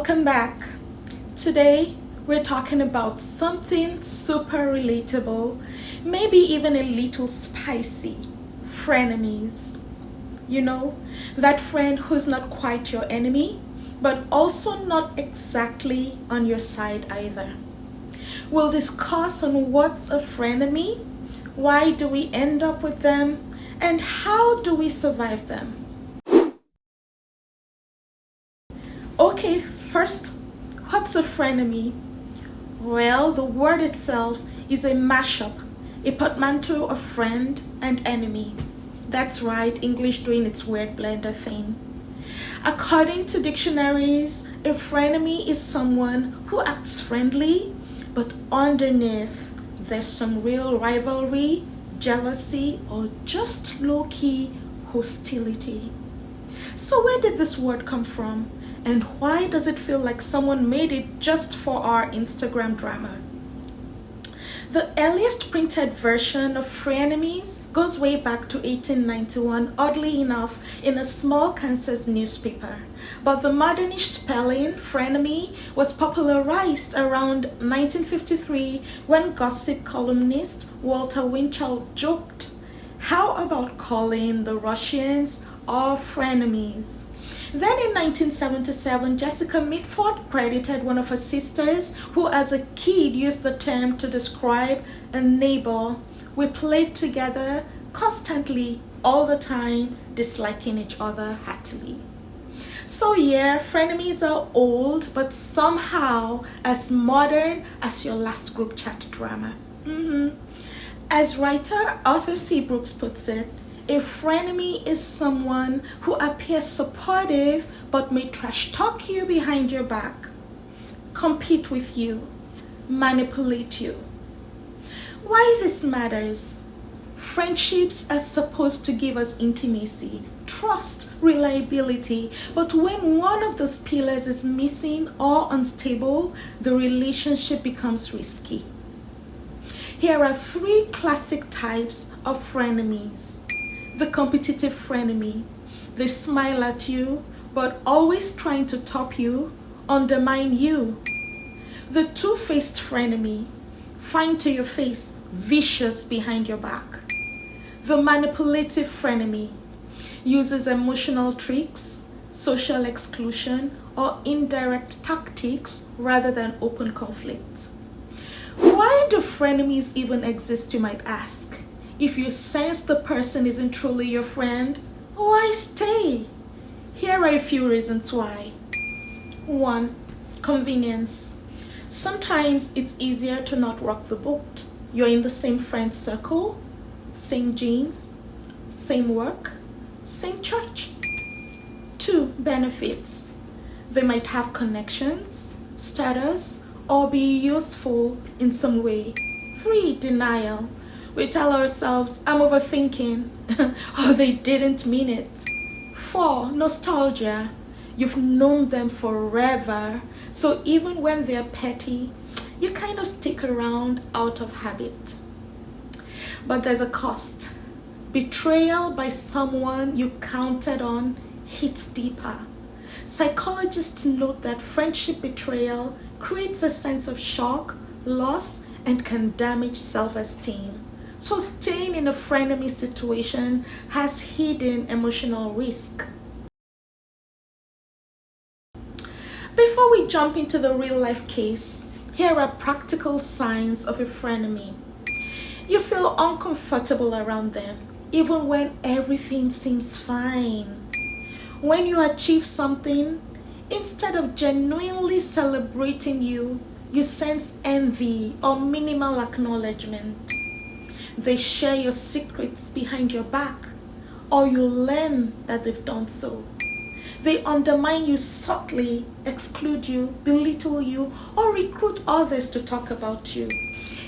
Welcome back. Today we're talking about something super relatable, maybe even a little spicy. Frenemies. You know, that friend who's not quite your enemy, but also not exactly on your side either. We'll discuss on what's a frenemy, why do we end up with them, and how do we survive them. Okay, first, what's a frenemy? Well, the word itself is a mashup, a portmanteau of friend and enemy. That's right, English doing its word blender thing. According to dictionaries, a frenemy is someone who acts friendly, but underneath there's some real rivalry, jealousy, or just low-key hostility. So where did this word come from? And why does it feel like someone made it just for our Instagram drama? The earliest printed version of frenemies goes way back to 1891, oddly enough, in a small Kansas newspaper. But the modernish spelling, frenemy, was popularized around 1953 when gossip columnist Walter Winchell joked, "How about calling the Russians our frenemies?" Then in 1977, Jessica Mitford credited one of her sisters who as a kid used the term to describe a neighbor. "We played together constantly, all the time, disliking each other heartily." So yeah, frenemies are old, but somehow as modern as your last group chat drama. As writer Arthur C. Brooks puts it, a frenemy is someone who appears supportive but may trash talk you behind your back, compete with you, manipulate you. Why this matters? Friendships are supposed to give us intimacy, trust, reliability, but when one of those pillars is missing or unstable, the relationship becomes risky. Here are 3 classic types of frenemies. The competitive frenemy. They smile at you, but always trying to top you, undermine you. The two-faced frenemy. Fine to your face, vicious behind your back. The manipulative frenemy. Uses emotional tricks, social exclusion, or indirect tactics rather than open conflict. Why do frenemies even exist, you might ask? If you sense the person isn't truly your friend, why stay? Here are a few reasons why. 1. Convenience. Sometimes it's easier to not rock the boat. You're in the same friend circle, same gym, same work, same church. 2. Benefits. They might have connections, status, or be useful in some way. 3. Denial. We tell ourselves, "I'm overthinking," or "they didn't mean it." 4. Nostalgia. You've known them forever, so even when they're petty, you kind of stick around out of habit. But there's a cost. Betrayal by someone you counted on hits deeper. Psychologists note that friendship betrayal creates a sense of shock, loss, and can damage self-esteem. So staying in a frenemy situation has hidden emotional risk. Before we jump into the real life case, here are practical signs of a frenemy. You feel uncomfortable around them, even when everything seems fine. When you achieve something, instead of genuinely celebrating you, you sense envy or minimal acknowledgement. They share your secrets behind your back, or you learn that they've done so. They undermine you subtly, exclude you, belittle you, or recruit others to talk about you.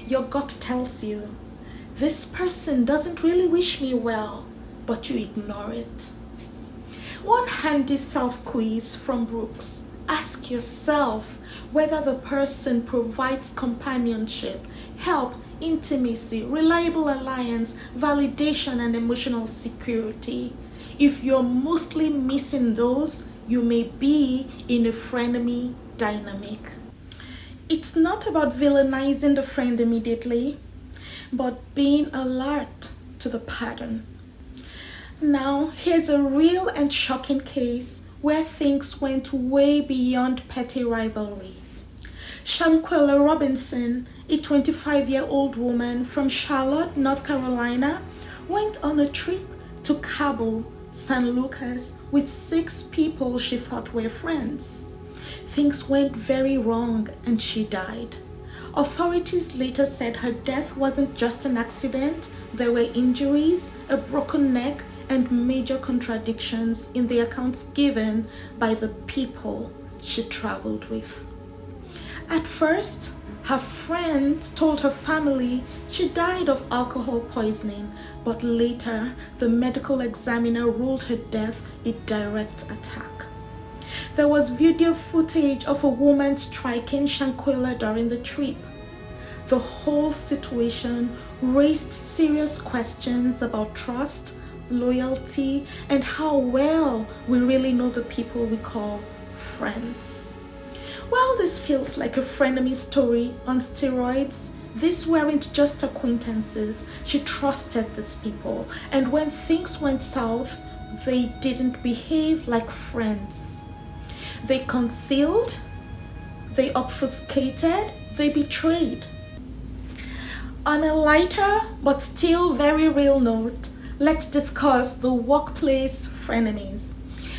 Your gut tells you, "This person doesn't really wish me well," but you ignore it. One handy self-quiz from Brooks. Ask yourself whether the person provides companionship, help, intimacy, reliable alliance, validation, and emotional security. If you're mostly missing those, you may be in a frenemy dynamic. It's not about villainizing the friend immediately, but being alert to the pattern. Now, here's a real and shocking case where things went way beyond petty rivalry. Shanquella Robinson, a 25-year-old woman from Charlotte, North Carolina, went on a trip to Cabo San Lucas with 6 people she thought were friends. Things went very wrong and she died. Authorities later said her death wasn't just an accident. There were injuries, a broken neck, and major contradictions in the accounts given by the people she traveled with. At first, her friends told her family she died of alcohol poisoning, but later the medical examiner ruled her death a direct attack. There was video footage of a woman striking Shanquella during the trip. The whole situation raised serious questions about trust, loyalty, and how well we really know the people we call friends. Well, this feels like a frenemy story on steroids. These weren't just acquaintances. She trusted these people, and when things went south, they didn't behave like friends. They concealed, they obfuscated, they betrayed. On a lighter but still very real note, let's discuss the workplace frenemies.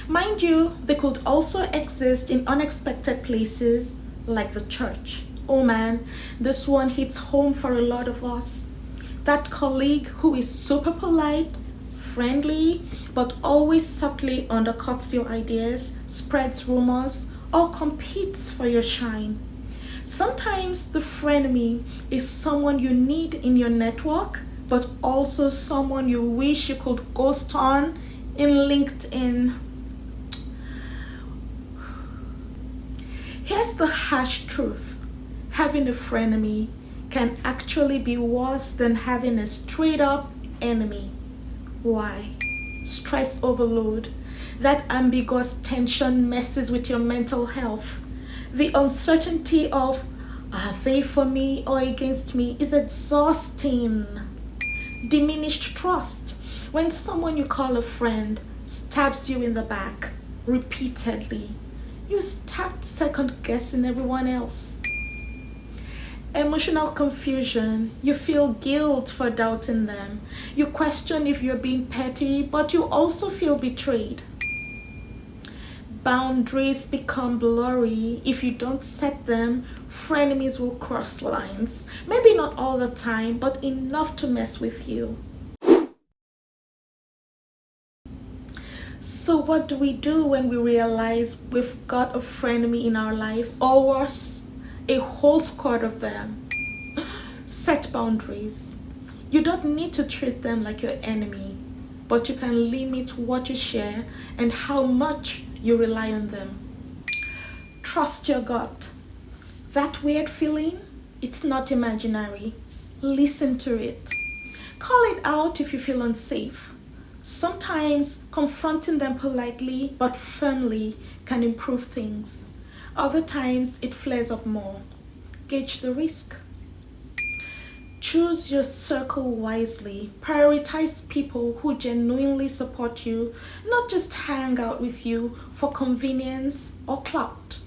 Mind you, they could also exist in unexpected places like the church. Oh man, this one hits home for a lot of us. That colleague who is super polite, friendly, but always subtly undercuts your ideas, spreads rumors, or competes for your shine. Sometimes the frenemy is someone you need in your network, but also someone you wish you could ghost on in LinkedIn. Here's the harsh truth. Having a frenemy can actually be worse than having a straight up enemy. Why? Stress overload. That ambiguous tension messes with your mental health. The uncertainty of, are they for me or against me, is exhausting. Diminished trust. When someone you call a friend stabs you in the back repeatedly, you start second guessing everyone else. Emotional confusion. You feel guilt for doubting them. You question if you're being petty, but you also feel betrayed. Boundaries become blurry. If you don't set them, frenemies will cross lines. Maybe not all the time, but enough to mess with you. So what do we do when we realize we've got a frenemy in our life, or worse, a whole squad of them? Set boundaries. You don't need to treat them like your enemy, but you can limit what you share and how much you rely on them. Trust your gut. That weird feeling, it's not imaginary. Listen to it. Call it out if you feel unsafe. Sometimes confronting them politely but firmly can improve things. Other times it flares up more. Gauge the risk. Choose your circle wisely. Prioritize people who genuinely support you, not just hang out with you for convenience or clout.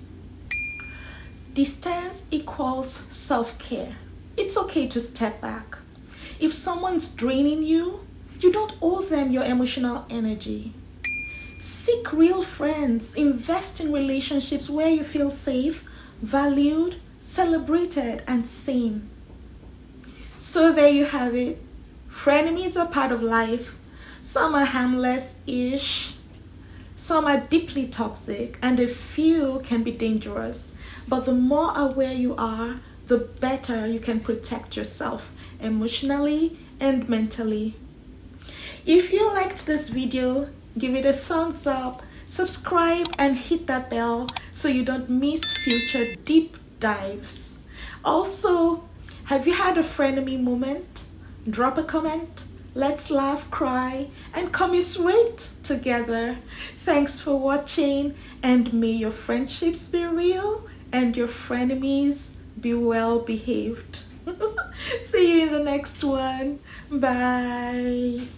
Distance equals self-care. It's okay to step back. If someone's draining you, you don't owe them your emotional energy. Seek real friends. Invest in relationships where you feel safe, valued, celebrated, and seen. So there you have it. Frenemies are part of life. Some are harmless-ish. Some are deeply toxic, and a few can be dangerous. But the more aware you are, the better you can protect yourself emotionally and mentally. If you liked this video, give it a thumbs up, subscribe, and hit that bell so you don't miss future deep dives. Also, have you had a frenemy moment? Drop a comment. Let's laugh, cry, and commiserate together. Thanks for watching, and may your friendships be real and your frenemies be well behaved. See you in the next one. Bye.